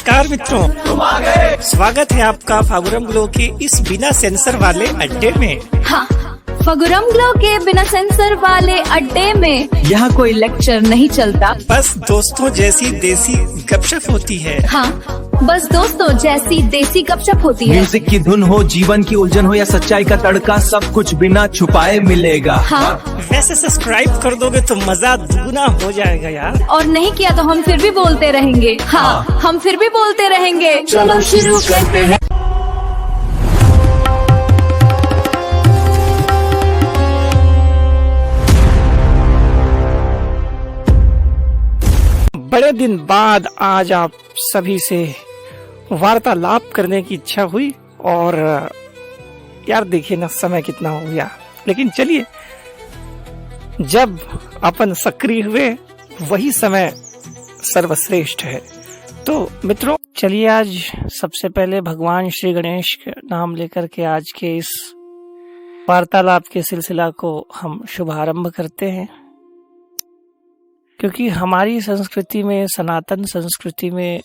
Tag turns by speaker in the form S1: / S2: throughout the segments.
S1: नमस्कार मित्रों, स्वागत है आपका फागुरम ग्लो के इस बिना सेंसर वाले अड्डे में।
S2: हाँ, फागुरम ग्लो के बिना सेंसर वाले अड्डे में यहाँ कोई लेक्चर नहीं चलता,
S1: बस दोस्तों जैसी देसी गपशप होती है।
S2: हाँ, बस दोस्तों जैसी देसी गपशप होती है।
S3: म्यूजिक की धुन हो, जीवन की उलझन हो या सच्चाई का तड़का, सब कुछ बिना छुपाए मिलेगा।
S2: हाँ,
S1: वैसे सब्सक्राइब कर दोगे तो मजा दुगना हो जाएगा यार।
S2: और नहीं किया तो हम फिर भी बोलते रहेंगे। हाँ, हम फिर भी बोलते रहेंगे। चलो शुरू करते हैं।
S1: बड़े दिन बाद आज आप सभी से वार्तालाप करने की इच्छा हुई और यार देखिए ना समय कितना हो गया, लेकिन चलिए जब अपन सक्रिय हुए वही समय सर्वश्रेष्ठ है। तो मित्रों चलिए आज सबसे पहले भगवान श्री गणेश का नाम लेकर के आज के इस वार्तालाप के सिलसिला को हम शुभारंभ करते हैं, क्योंकि हमारी संस्कृति में, सनातन संस्कृति में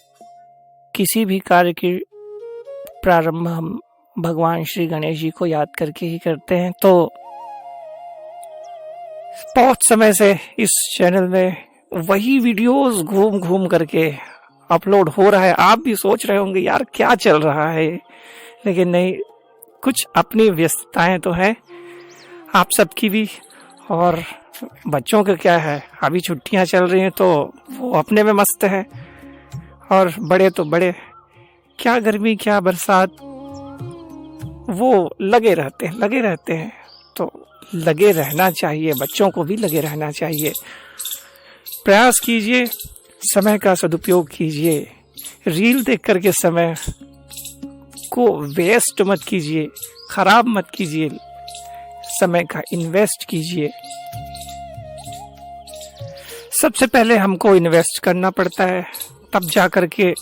S1: किसी भी कार्य की प्रारंभ हम भगवान श्री गणेश जी को याद करके ही करते हैं। तो बहुत समय से इस चैनल में वही वीडियोस घूम घूम करके अपलोड हो रहा है। आप भी सोच रहे होंगे यार क्या चल रहा है, लेकिन नहीं, कुछ अपनी व्यस्तताएं तो हैं आप सबकी भी, और बच्चों का क्या है, अभी छुट्टियां चल रही हैं तो वो अपने में मस्त है, और बड़े तो बड़े, क्या गर्मी क्या बरसात, वो लगे रहते हैं। तो लगे रहना चाहिए, बच्चों को भी लगे रहना चाहिए। प्रयास कीजिए, समय का सदुपयोग कीजिए, रील देख करके समय को वेस्ट मत कीजिए, खराब मत कीजिए, समय का इन्वेस्ट कीजिए। सबसे पहले हमको इन्वेस्ट करना पड़ता है, तब जा करके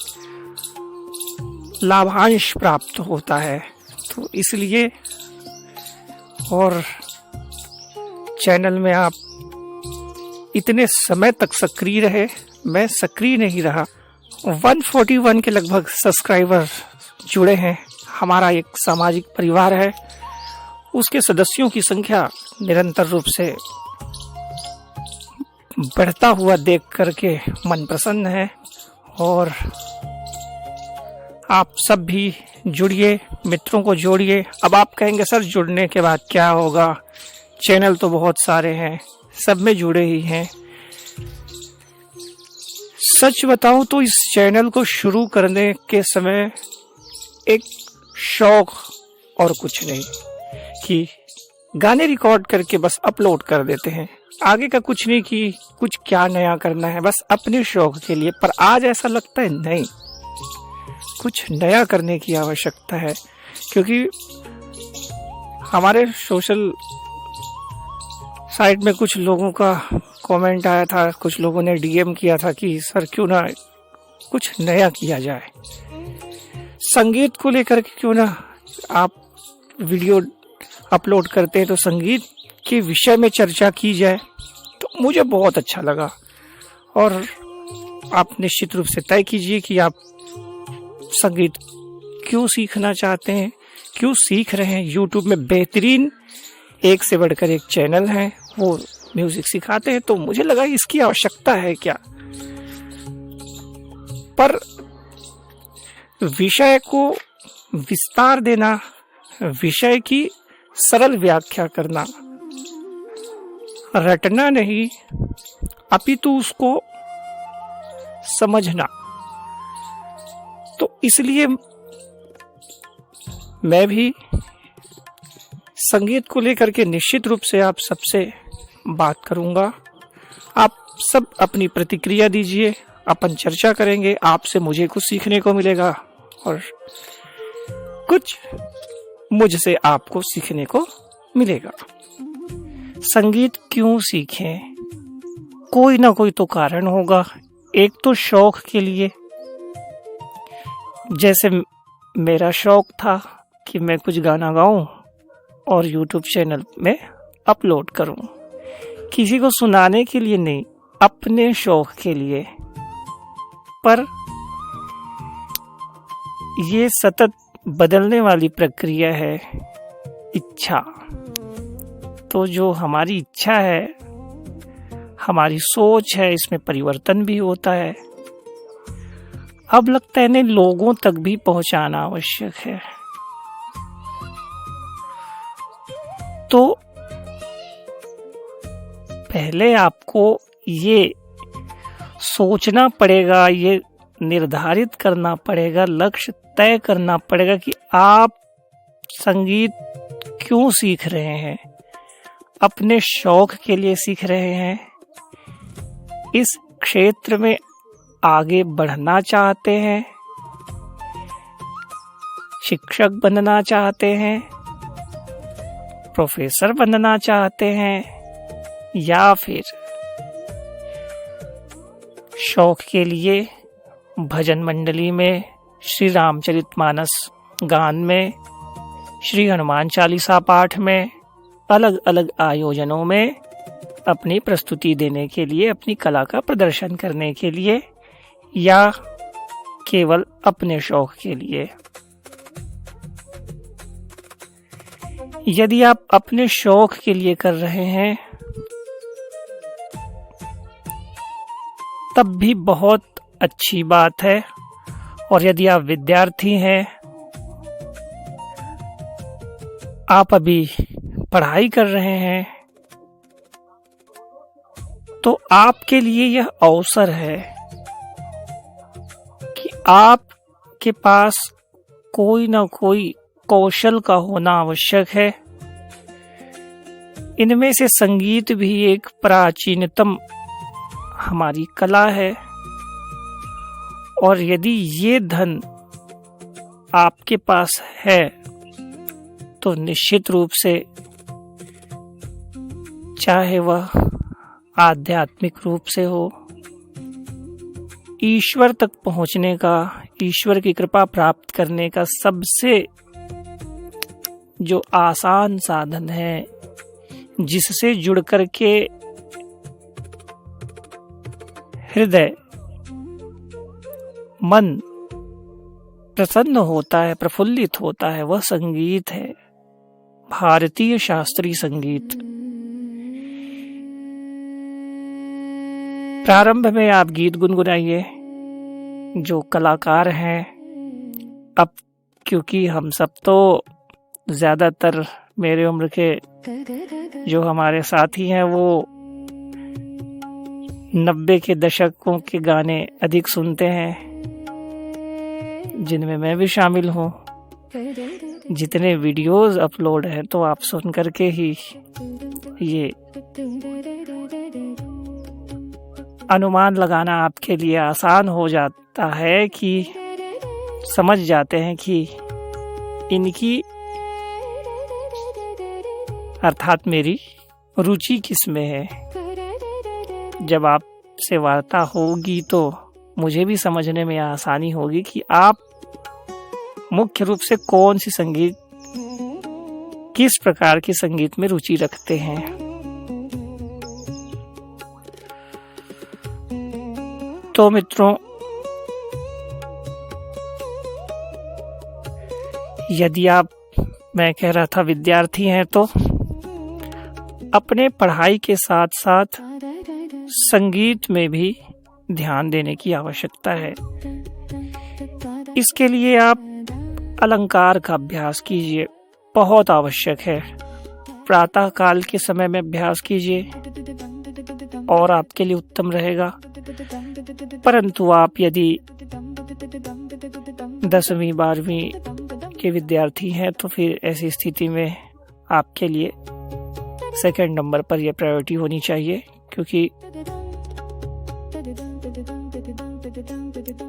S1: लाभांश प्राप्त होता है। तो इसलिए, और चैनल में आप इतने समय तक सक्रिय रहे, मैं सक्रिय नहीं रहा। 141 के लगभग सब्सक्राइबर जुड़े हैं। हमारा एक सामाजिक परिवार है, उसके सदस्यों की संख्या निरंतर रूप से बढ़ता हुआ देख करके मन प्रसन्न है। और आप सब भी जुड़िए, मित्रों को जोड़िए। अब आप कहेंगे सर जुड़ने के बाद क्या होगा, चैनल तो बहुत सारे हैं, सब में जुड़े ही हैं। सच बताऊं तो इस चैनल को शुरू करने के समय एक शौक और कुछ नहीं, कि गाने रिकॉर्ड करके बस अपलोड कर देते हैं, आगे का कुछ नहीं कि कुछ क्या नया करना है, बस अपने शौक के लिए। पर आज ऐसा लगता है नहीं, कुछ नया करने की आवश्यकता है, क्योंकि हमारे सोशल साइट में कुछ लोगों का कमेंट आया था, कुछ लोगों ने डीएम किया था कि सर क्यों ना कुछ नया किया जाए, संगीत को लेकर के क्यों ना आप वीडियो अपलोड करते हैं तो संगीत के विषय में चर्चा की जाए। तो मुझे बहुत अच्छा लगा, और आप निश्चित रूप से तय कीजिए कि आप संगीत क्यों सीखना चाहते हैं, क्यों सीख रहे हैं। यूट्यूब में बेहतरीन एक से बढ़कर एक चैनल है, वो म्यूजिक सिखाते हैं, तो मुझे लगा इसकी आवश्यकता है क्या। पर विषय को विस्तार देना, विषय की सरल व्याख्या करना, रटना नहीं अपितु उसको समझना। तो इसलिए मैं भी संगीत को लेकर के निश्चित रूप से आप सबसे बात करूंगा। आप सब अपनी प्रतिक्रिया दीजिए, अपन चर्चा करेंगे, आपसे मुझे कुछ सीखने को मिलेगा और कुछ मुझसे आपको सीखने को मिलेगा। संगीत क्यों सीखें, कोई ना कोई तो कारण होगा। एक तो शौक के लिए, जैसे मेरा शौक था कि मैं कुछ गाना गाऊं और यूट्यूब चैनल में अपलोड करूं, किसी को सुनाने के लिए नहीं, अपने शौक के लिए। पर ये सतत बदलने वाली प्रक्रिया है इच्छा। तो जो हमारी इच्छा है, हमारी सोच है, इसमें परिवर्तन भी होता है। अब लगता है इन्हें लोगों तक भी पहुंचाना आवश्यक है। तो पहले आपको ये सोचना पड़ेगा, ये निर्धारित करना पड़ेगा, लक्ष्य तय करना पड़ेगा कि आप संगीत क्यों सीख रहे हैं। अपने शौक के लिए सीख रहे हैं, इस क्षेत्र में आगे बढ़ना चाहते हैं, शिक्षक बनना चाहते हैं, प्रोफेसर बनना चाहते हैं, या फिर शौक के लिए भजन मंडली में, श्री रामचरितमानस गान में, श्री हनुमान चालीसा पाठ में, अलग अलग आयोजनों में अपनी प्रस्तुति देने के लिए, अपनी कला का प्रदर्शन करने के लिए, या केवल अपने शौक के लिए। यदि आप अपने शौक के लिए कर रहे हैं तब भी बहुत अच्छी बात है। और यदि आप विद्यार्थी हैं, आप अभी पढ़ाई कर रहे हैं, तो आपके लिए यह अवसर है कि आपके पास कोई ना कोई कौशल का होना आवश्यक है। इनमें से संगीत भी एक प्राचीनतम हमारी कला है। और यदि ये धन आपके पास है तो निश्चित रूप से, चाहे वह आध्यात्मिक रूप से हो, ईश्वर तक पहुंचने का, ईश्वर की कृपा प्राप्त करने का सबसे जो आसान साधन है, जिससे जुड़ करके हृदय, मन प्रसन्न होता है, प्रफुल्लित होता है, वह संगीत है, भारतीय शास्त्रीय संगीत। प्रारंभ में आप गीत गुनगुनाइए। जो कलाकार हैं, अब क्योंकि हम सब तो ज्यादातर मेरे उम्र के जो हमारे साथी हैं वो 90 के दशकों के गाने अधिक सुनते हैं, जिनमें मैं भी शामिल हूँ। जितने वीडियोस अपलोड हैं तो आप सुन करके ही ये अनुमान लगाना आपके लिए आसान हो जाता है कि समझ जाते हैं कि इनकी अर्थात मेरी रुचि किस में है। जब आपसे वार्ता होगी तो मुझे भी समझने में आसानी होगी कि आप मुख्य रूप से कौन सी संगीत, किस प्रकार के संगीत में रुचि रखते हैं। तो मित्रों, यदि आप, मैं कह रहा था, विद्यार्थी हैं तो अपने पढ़ाई के साथ साथ संगीत में भी ध्यान देने की आवश्यकता है। इसके लिए आप अलंकार का अभ्यास कीजिए, बहुत आवश्यक है। प्रातः काल के समय में अभ्यास कीजिए और आपके लिए उत्तम रहेगा। परंतु आप यदि 10वीं 12वीं के विद्यार्थी हैं तो फिर ऐसी स्थिति में आपके लिए सेकंड नंबर पर यह प्रायोरिटी होनी चाहिए, क्योंकि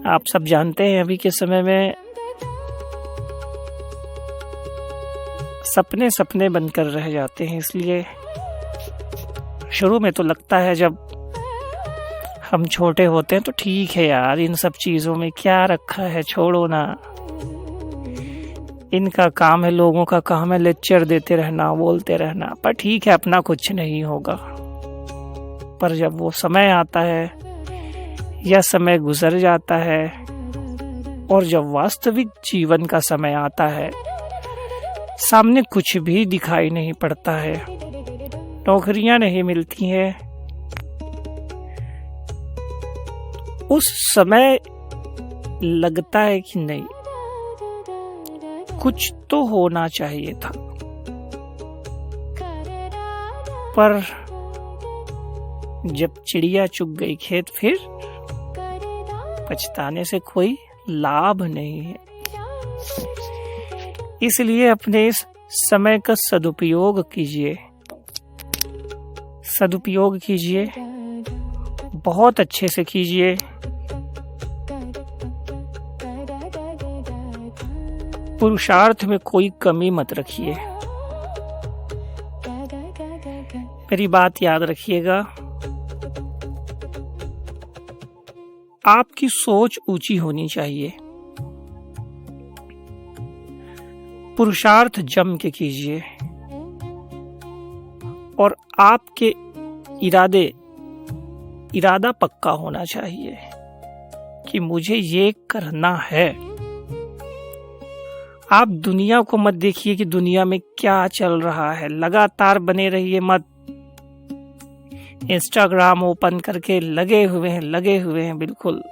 S1: आप सब जानते हैं अभी के समय में सपने सपने बनकर रह जाते हैं। इसलिए शुरू में तो लगता है जब हम छोटे होते हैं तो ठीक है यार, इन सब चीजों में क्या रखा है, छोड़ो ना, इनका काम है, लोगों का काम है लेक्चर देते रहना, बोलते रहना, पर ठीक है, अपना कुछ नहीं होगा। पर जब वो समय आता है या समय गुजर जाता है और जब वास्तविक जीवन का समय आता है, सामने कुछ भी दिखाई नहीं पड़ता है, नौकरियां नहीं मिलती हैं, उस समय लगता है कि नहीं, कुछ तो होना चाहिए था। पर जब चिड़िया चुग गई खेत, फिर पछताने से कोई लाभ नहीं है। इसलिए अपने इस समय का सदुपयोग कीजिए, सदुपयोग कीजिए, बहुत अच्छे से कीजिए। पुरुषार्थ में कोई कमी मत रखिए। मेरी बात याद रखिएगा, आपकी सोच ऊंची होनी चाहिए। पुरुषार्थ जम के कीजिए और आपके इरादा पक्का होना चाहिए कि मुझे ये करना है। आप दुनिया को मत देखिए कि दुनिया में क्या चल रहा है, लगातार बने रहिए मत। इंस्टाग्राम ओपन करके लगे हुए हैं बिल्कुल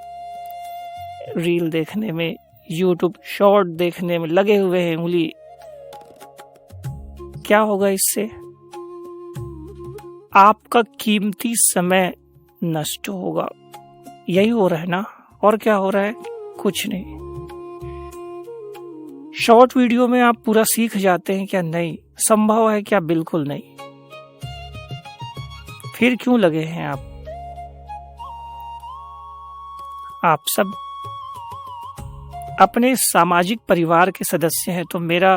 S1: रील देखने में, यूट्यूब शॉर्ट देखने में लगे हुए हैं उंगली। क्या होगा इससे? आपका कीमती समय नष्ट होगा। यही हो रहा है ना, और क्या हो रहा है? कुछ नहीं। शॉर्ट वीडियो में आप पूरा सीख जाते हैं क्या? नहीं। संभव है क्या? बिल्कुल नहीं। फिर क्यों लगे हैं आप? आप सब अपने सामाजिक परिवार के सदस्य हैं, तो मेरा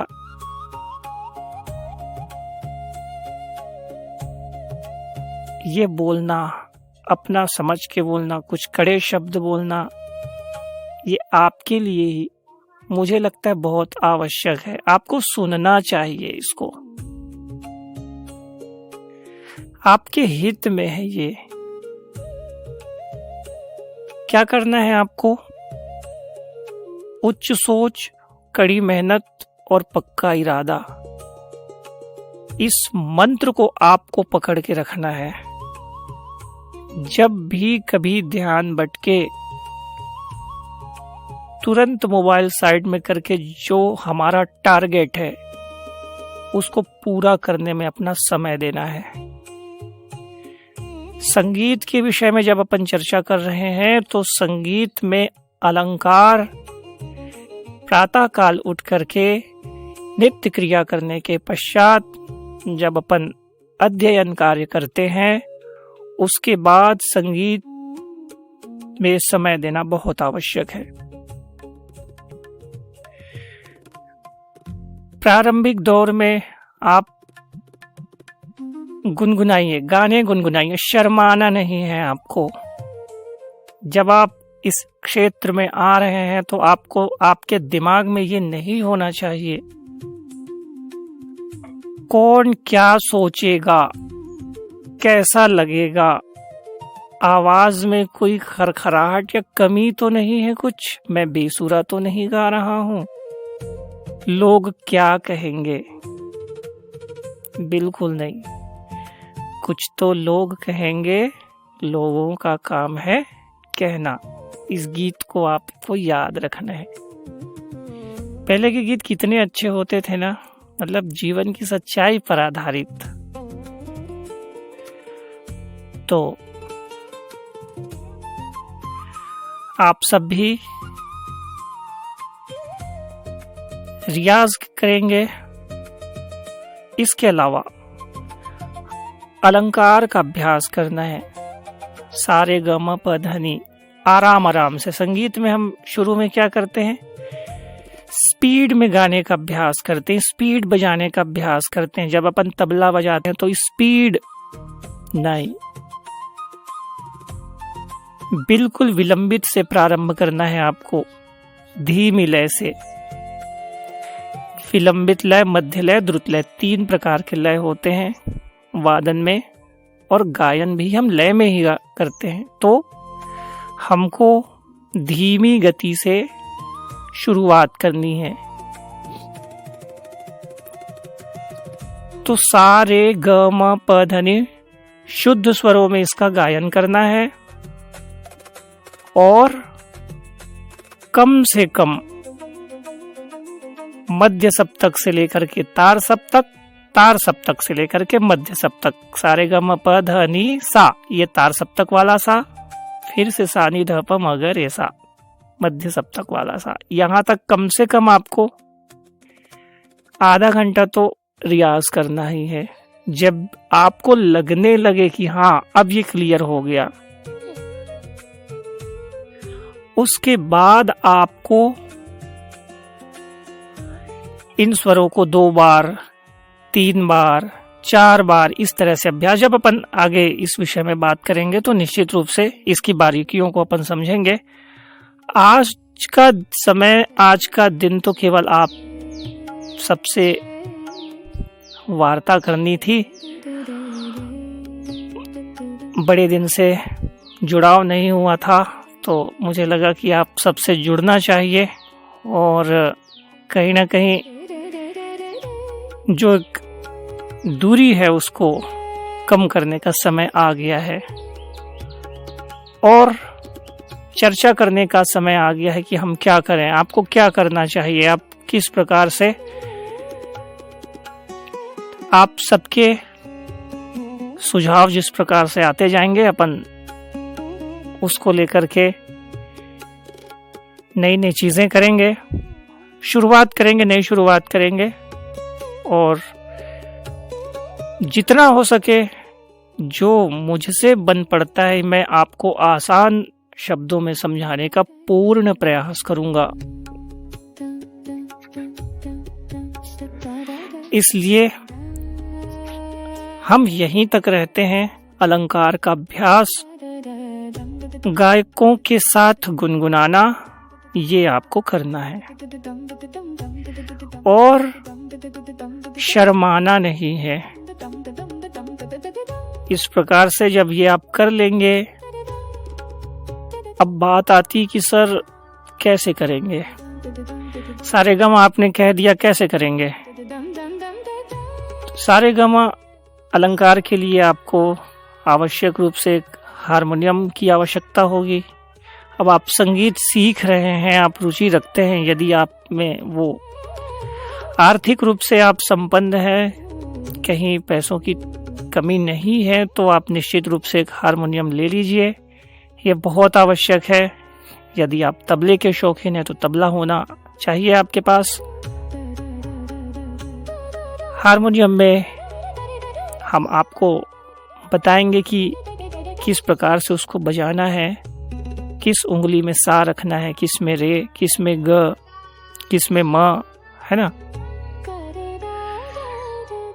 S1: ये बोलना, अपना समझ के बोलना, कुछ कड़े शब्द बोलना, ये आपके लिए ही मुझे लगता है बहुत आवश्यक है। आपको सुनना चाहिए इसको, आपके हित में है ये। क्या करना है आपको? उच्च सोच, कड़ी मेहनत और पक्का इरादा, इस मंत्र को आपको पकड़ के रखना है। जब भी कभी ध्यान भटके, तुरंत मोबाइल साइड में करके जो हमारा टारगेट है उसको पूरा करने में अपना समय देना है। संगीत के विषय में जब अपन चर्चा कर रहे हैं, तो संगीत में अलंकार प्रातः काल उठ करके नित्य क्रिया करने के पश्चात जब अपन अध्ययन कार्य करते हैं, उसके बाद संगीत में समय देना बहुत आवश्यक है। प्रारंभिक दौर में आप गुनगुनाइए, गाने गुनगुनाइए, शर्माना नहीं है आपको। जब आप इस क्षेत्र में आ रहे हैं तो आपको, आपके दिमाग में ये नहीं होना चाहिए कौन क्या सोचेगा, कैसा लगेगा, आवाज में कोई खरखराहट या कमी तो नहीं है कुछ, मैं बेसुरा तो नहीं गा रहा हूँ, लोग क्या कहेंगे। बिल्कुल नहीं, कुछ तो लोग कहेंगे, लोगों का काम है कहना। इस गीत को आपको याद रखना है। पहले के गीत कितने अच्छे होते थे ना, मतलब जीवन की सच्चाई पर आधारित। तो आप सब भी रियाज करेंगे। इसके अलावा अलंकार का अभ्यास करना है। सारे ग म प ध नि, आराम आराम से। संगीत में हम शुरू में क्या करते हैं? स्पीड में गाने का अभ्यास करते हैं, स्पीड बजाने का अभ्यास करते हैं। जब अपन तबला बजाते हैं तो स्पीड नहीं, बिल्कुल विलंबित से प्रारंभ करना है आपको, धीमी लय से। विलंबित लय, मध्य लय, द्रुत लय, 3 प्रकार के लय होते हैं वादन में, और गायन भी हम लय में ही करते हैं। तो हमको धीमी गति से शुरुआत करनी है। तो सा रे ग म प ध नि शुद्ध स्वरों में इसका गायन करना है और कम से कम मध्य सप्तक से लेकर के तार सप्तक से लेकर के मध्य सप्तक, सारे ग म प ध नि सा, ये तार सप्तक वाला सा, फिर से सा नि ध प म ग रे सा, मध्य सप्तक वाला सा, यहाँ तक कम से कम आपको आधा घंटा तो रियाज करना ही है। जब आपको लगने लगे कि हाँ अब ये क्लियर हो गया, उसके बाद आपको इन स्वरों को 2 बार, 3 बार, 4 बार इस तरह से अभ्यास, जब अपन आगे इस विषय में बात करेंगे तो निश्चित रूप से इसकी बारीकियों को अपन समझेंगे। आज का समय, आज का दिन तो केवल आप सबसे वार्ता करनी थी, बड़े दिन से जुड़ाव नहीं हुआ था, तो मुझे लगा कि आप सबसे जुड़ना चाहिए और कहीं ना कहीं जो एक दूरी है उसको कम करने का समय आ गया है और चर्चा करने का समय आ गया है कि हम क्या करें, आपको क्या करना चाहिए, आप किस प्रकार से, आप सबके सुझाव जिस प्रकार से आते जाएंगे अपन उसको लेकर के नई नई चीजें करेंगे, नई शुरुआत करेंगे और जितना हो सके जो मुझसे बन पड़ता है मैं आपको आसान शब्दों में समझाने का पूर्ण प्रयास करूंगा। इसलिए हम यहीं तक रहते हैं। अलंकार का अभ्यास, गायकों के साथ गुनगुनाना, ये आपको करना है और शर्माना नहीं है। इस प्रकार से जब ये आप कर लेंगे, अब बात आती कि सर कैसे करेंगे, सारेगामा आपने कह दिया, कैसे करेंगे? सारेगामा अलंकार के लिए आपको आवश्यक रूप से एक हारमोनियम की आवश्यकता होगी। अब आप संगीत सीख रहे हैं, आप रुचि रखते हैं, यदि आप में वो आर्थिक रूप से आप संपन्न हैं, कहीं पैसों की कमी नहीं है, तो आप निश्चित रूप से एक हारमोनियम ले लीजिए, ये बहुत आवश्यक है। यदि आप तबले के शौकीन हैं तो तबला होना चाहिए आपके पास। हारमोनियम में हम आपको बताएंगे कि किस प्रकार से उसको बजाना है, किस उंगली में सा रखना है, किस में रे, किस में ग, किस में म, है ना।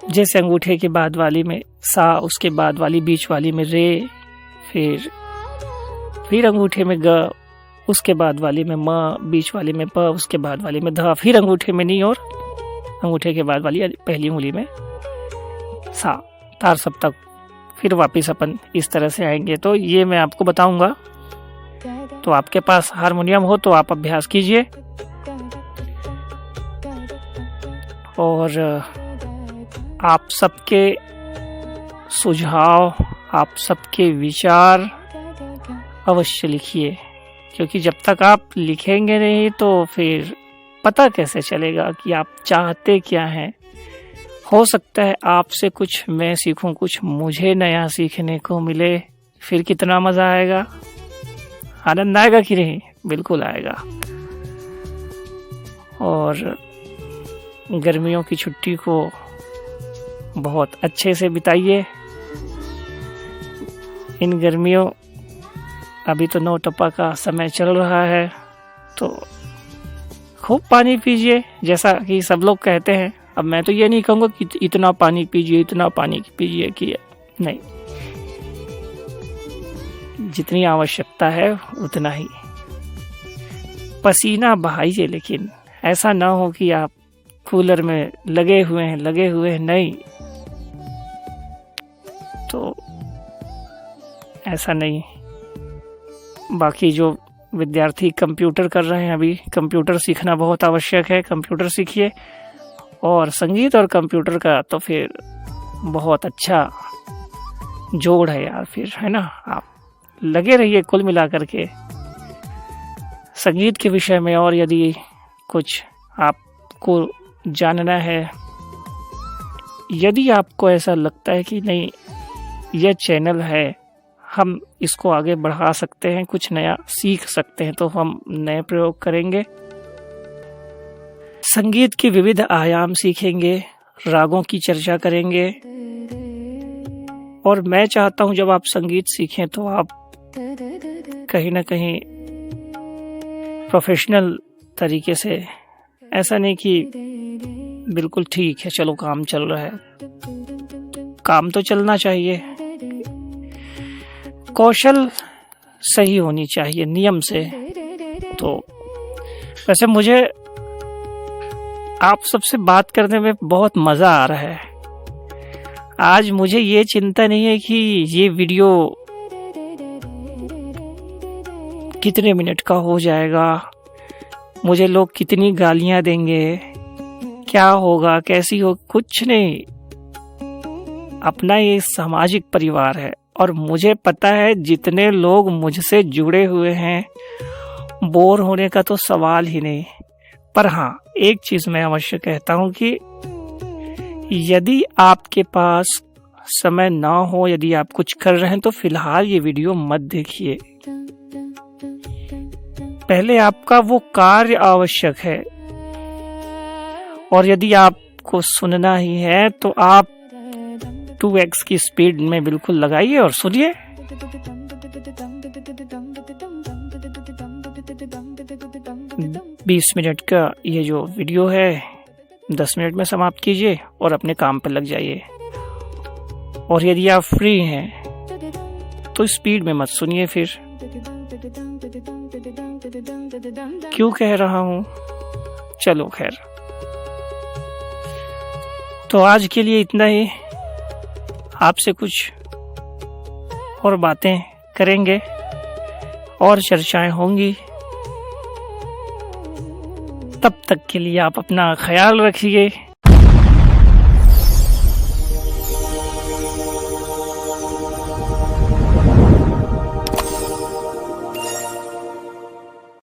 S1: जैसे अंगूठे के बाद वाली में सा, उसके बाद वाली बीच वाली में रे, फिर अंगूठे में ग, उसके बाद वाली में म, बीच वाली में प, उसके बाद वाली में ध, फिर अंगूठे में नी और अंगूठे के बाद वाली पहली उंगली में सा, तार सप्तक, फिर वापस अपन इस तरह से आएंगे। तो ये मैं आपको बताऊंगा। तो आपके पास हारमोनियम हो तो आप अभ्यास कीजिए और आप सबके सुझाव, आप सबके विचार अवश्य लिखिए, क्योंकि जब तक आप लिखेंगे नहीं तो फिर पता कैसे चलेगा कि आप चाहते क्या हैं। हो सकता है आपसे कुछ मैं सीखूं, कुछ मुझे नया सीखने को मिले, फिर कितना मजा आएगा, आनंद आएगा कि नहीं? बिल्कुल आएगा। और गर्मियों की छुट्टी को बहुत अच्छे से बिताइए। इन गर्मियों, अभी तो नौ टप्पा का समय चल रहा है, तो खूब पानी पीजिए, जैसा कि सब लोग कहते हैं। अब मैं तो ये नहीं कहूँगा कि इतना पानी पीजिए, इतना पानी पीजिए, कि नहीं, जितनी आवश्यकता है उतना ही पसीना बहाइए, लेकिन ऐसा ना हो कि आप कूलर में लगे हुए हैं, नहीं, तो ऐसा नहीं। बाकी जो विद्यार्थी कंप्यूटर कर रहे हैं अभी, कंप्यूटर सीखना बहुत आवश्यक है, कंप्यूटर सीखिए। और संगीत और कंप्यूटर का तो फिर बहुत अच्छा जोड़ है यार, फिर है ना। आप लगे रहिए कुल मिला करके संगीत के विषय में। और यदि कुछ आपको जानना है, यदि आपको ऐसा लगता है कि नहीं यह चैनल है, हम इसको आगे बढ़ा सकते हैं, कुछ नया सीख सकते हैं, तो हम नए प्रयोग करेंगे। संगीत के विविध आयाम सीखेंगे, रागों की चर्चा करेंगे। और मैं चाहता हूं जब आप संगीत सीखें तो आप कहीं ना कहीं प्रोफेशनल तरीके से, ऐसा नहीं कि बिल्कुल ठीक है चलो काम चल रहा है, काम तो चलना चाहिए, कौशल सही होनी चाहिए नियम से। तो वैसे मुझे आप सबसे बात करने में बहुत मज़ा आ रहा है। आज मुझे ये चिंता नहीं है कि ये वीडियो कितने मिनट का हो जाएगा, मुझे लोग कितनी गालियां देंगे, क्या होगा, कैसी हो, कुछ नहीं। अपना ये सामाजिक परिवार है और मुझे पता है जितने लोग मुझसे जुड़े हुए हैं, बोर होने का तो सवाल ही नहीं। पर हाँ, एक चीज मैं अवश्य कहता हूं कि यदि आपके पास समय ना हो, यदि आप कुछ कर रहे हैं, तो फिलहाल ये वीडियो मत देखिए। पहले आपका वो कार्य आवश्यक है, और यदि आपको सुनना ही है तो आप 2x की स्पीड में बिल्कुल लगाइए और सुनिए। 20 मिनट का ये जो वीडियो है 10 मिनट में समाप्त कीजिए और अपने काम पर लग जाइए। और यदि आप फ्री हैं तो स्पीड में मत सुनिए। फिर क्यों कह रहा हूं, चलो खैर। तो आज के लिए इतना ही। आपसे कुछ और बातें करेंगे और चर्चाएं होंगी। तब तक के लिए आप अपना ख्याल रखिए।